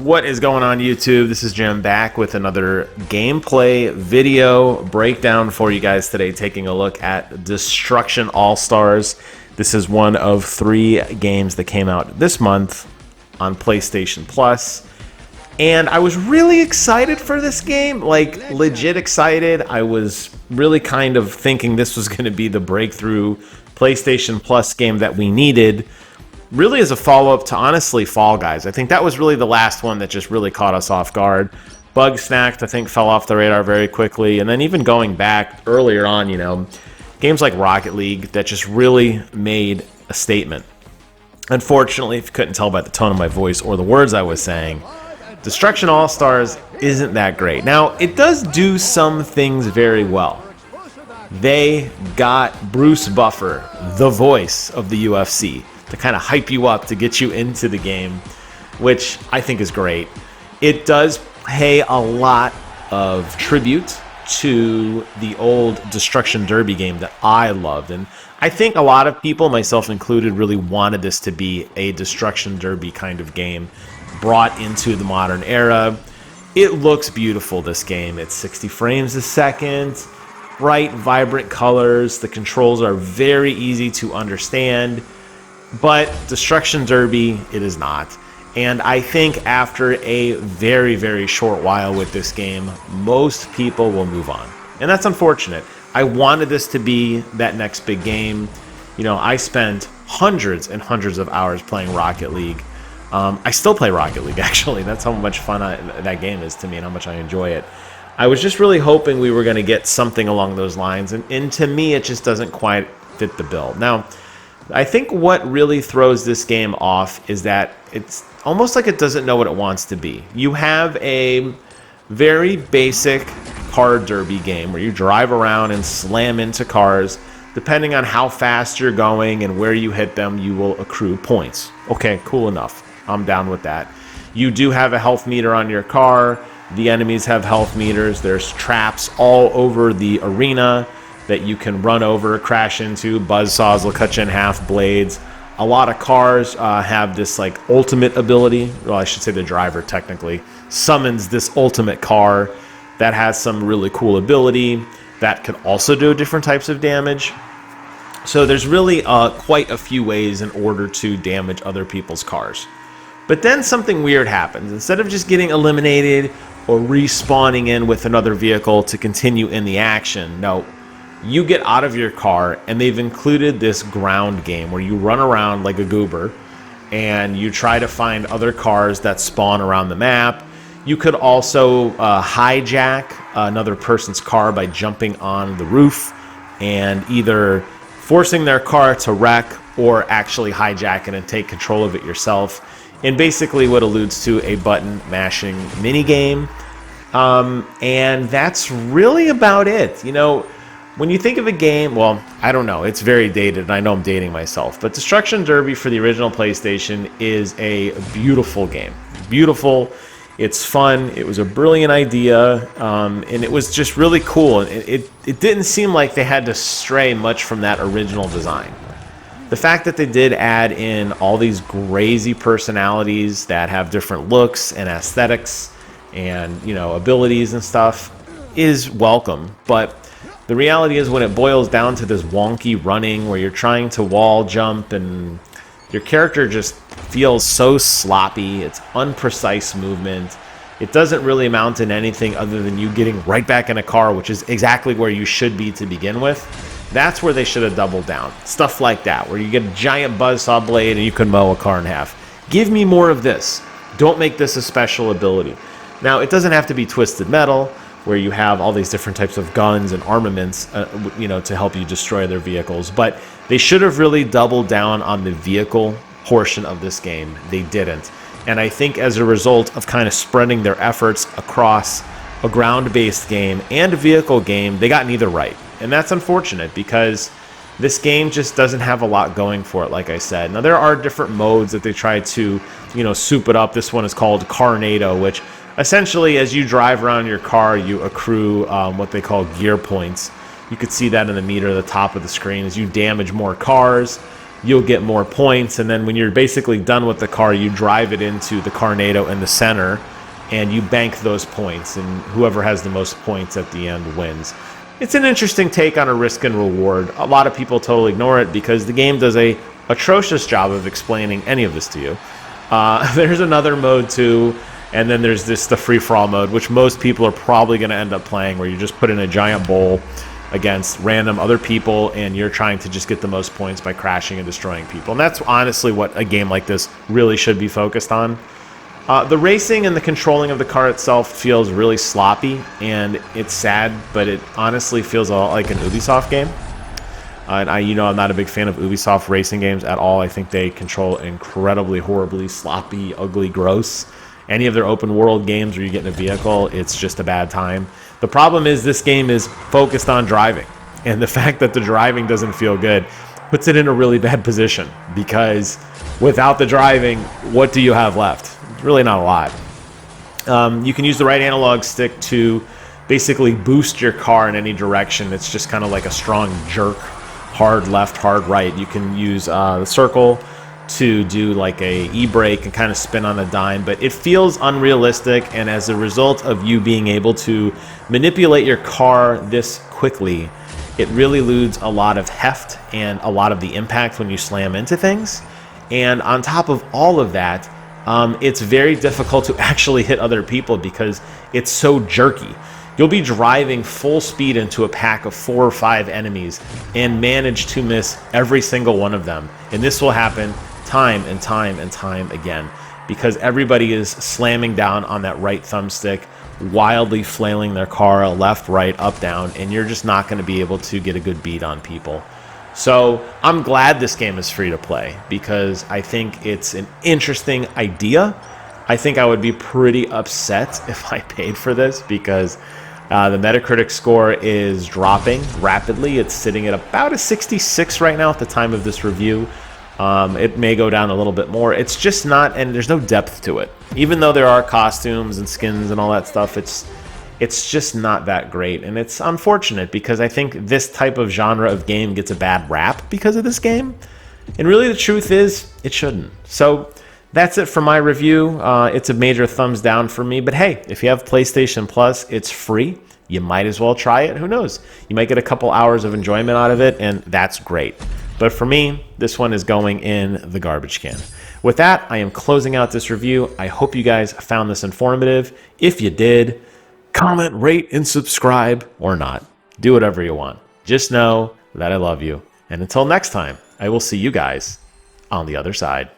What is going on, YouTube? This is Jim back with another gameplay video breakdown for you guys today, taking a look at Destruction All-Stars. This is one of 3 games that came out this month on PlayStation Plus. And I was really excited for this game, like legit excited. I was really kind of thinking this was going to be the breakthrough PlayStation Plus game that we needed. Really as a follow-up to, honestly, Fall Guys. I think that was really the last one that just really caught us off guard. Bugsnax, I think, fell off the radar very quickly. And then even going back earlier on, you know, games like Rocket League that just really made a statement. Unfortunately, if you couldn't tell by the tone of my voice or the words I was saying, Destruction All-Stars isn't that great. Now, it does do some things very well. They got Bruce Buffer, the voice of the UFC, to kind of hype you up, to get you into the game, which I think is great. It does pay a lot of tribute to the old Destruction Derby game that I loved. And I think a lot of people, myself included, really wanted this to be a Destruction Derby kind of game brought into the modern era. It looks beautiful, this game. It's 60 frames a second, bright, vibrant colors. The controls are very easy to understand. But Destruction Derby, it is not. And I think after a very, very short while with this game, most people will move on. And that's unfortunate. I wanted this to be that next big game. You know, I spent hundreds and hundreds of hours playing Rocket League. I still play Rocket League, actually. That's how much fun that game is to me and how much I enjoy it. I was just really hoping we were going to get something along those lines. And to me, it just doesn't quite fit the bill. Now, I think what really throws this game off is that it's almost like it doesn't know what it wants to be. You have a very basic car derby game where you drive around and slam into cars. Depending on how fast you're going and where you hit them, you will accrue points. Okay, cool enough. I'm down with that. You do have a health meter on your car. The enemies have health meters. There's traps all over the arena that you can run over, crash into. Buzzsaws will cut you in half, blades. A lot of cars have this like ultimate ability. Well, I should say the driver technically summons this ultimate car that has some really cool ability that could also do different types of damage. So there's really quite a few ways in order to damage other people's cars. But then something weird happens. Instead of just getting eliminated or respawning in with another vehicle to continue in the action, no. You get out of your car, and they've included this ground game where you run around like a goober, and you try to find other cars that spawn around the map. You could also hijack another person's car by jumping on the roof and either forcing their car to wreck or actually hijack it and take control of it yourself. And basically what alludes to a button mashing minigame. And that's really about it. You know, when you think of a game, well, I don't know. It's very dated, and I know I'm dating myself. But Destruction Derby for the original PlayStation is a beautiful game. Beautiful. It's fun. It was a brilliant idea, and it was just really cool. It didn't seem like they had to stray much from that original design. The fact that they did add in all these crazy personalities that have different looks and aesthetics and, you know, abilities and stuff is welcome. But the reality is when it boils down to this wonky running where you're trying to wall jump and your character just feels so sloppy, it's unprecise movement, it doesn't really amount to anything other than you getting right back in a car, which is exactly where you should be to begin with. That's where they should have doubled down. Stuff like that, where you get a giant buzzsaw blade and you can mow a car in half. Give me more of this. Don't make this a special ability. Now, it doesn't have to be Twisted Metal, where you have all these different types of guns and armaments, you know, to help you destroy their vehicles. But they should have really doubled down on the vehicle portion of this game. They didn't. And I think as a result of kind of spreading their efforts across a ground-based game and a vehicle game, they got neither right. And that's unfortunate because this game just doesn't have a lot going for it, like I said. Now, there are different modes that they try to, you know, soup it up. This one is called Carnado, which essentially, as you drive around your car, you accrue what they call gear points. You could see that in the meter at the top of the screen as you damage more cars. you'll get more points. And then when you're basically done with the car, you drive it into the Carnado in the center, and you bank those points, and whoever has the most points at the end wins. It's an interesting take on a risk and reward. A lot of people totally ignore it because the game does a atrocious job of explaining any of this to you. There's another mode too, and then there's the free-for-all mode, which most people are probably going to end up playing, where you just put in a giant bowl against random other people, and you're trying to just get the most points by crashing and destroying people. And that's honestly what a game like this really should be focused on. The racing and the controlling of the car itself feels really sloppy, and it's sad, but it honestly feels a lot like an Ubisoft game. And I'm not a big fan of Ubisoft racing games at all. I think they control incredibly, horribly, sloppy, ugly, gross. Any of their open world games where you get in a vehicle, it's just a bad time. The problem is this game is focused on driving, and the fact that the driving doesn't feel good puts it in a really bad position, because without the driving, what do you have left? Really not a lot. You can use the right analog stick to basically boost your car in any direction. It's just kind of like a strong jerk, hard left, hard right. You can use the circle to do like a e-brake and kind of spin on a dime, but it feels unrealistic, and as a result of you being able to manipulate your car this quickly, it really loses a lot of heft and a lot of the impact when you slam into things. And on top of all of that, it's very difficult to actually hit other people because it's so jerky. You'll be driving full speed into a pack of 4 or 5 enemies and manage to miss every single one of them. And this will happen time and time and time again because everybody is slamming down on that right thumbstick, wildly flailing their car left, right, up, down, and you're just not going to be able to get a good beat on people. So I'm glad this game is free to play because I think it's an interesting idea. I think I would be pretty upset if I paid for this because the Metacritic score is dropping rapidly. It's sitting at about a 66 right now at the time of this review. It may go down a little bit more. It's just not, and there's no depth to it. Even though there are costumes and skins and all that stuff, it's just not that great, and it's unfortunate because I think this type of genre of game gets a bad rap because of this game, and really the truth is it shouldn't. So that's it for my review. It's a major thumbs down for me, but hey, if you have PlayStation Plus, it's free. You might as well try it. Who knows? You might get a couple hours of enjoyment out of it, and that's great. But for me, this one is going in the garbage can. With that, I am closing out this review. I hope you guys found this informative. If you did, comment, rate, and subscribe, or not. Do whatever you want. Just know that I love you. And until next time, I will see you guys on the other side.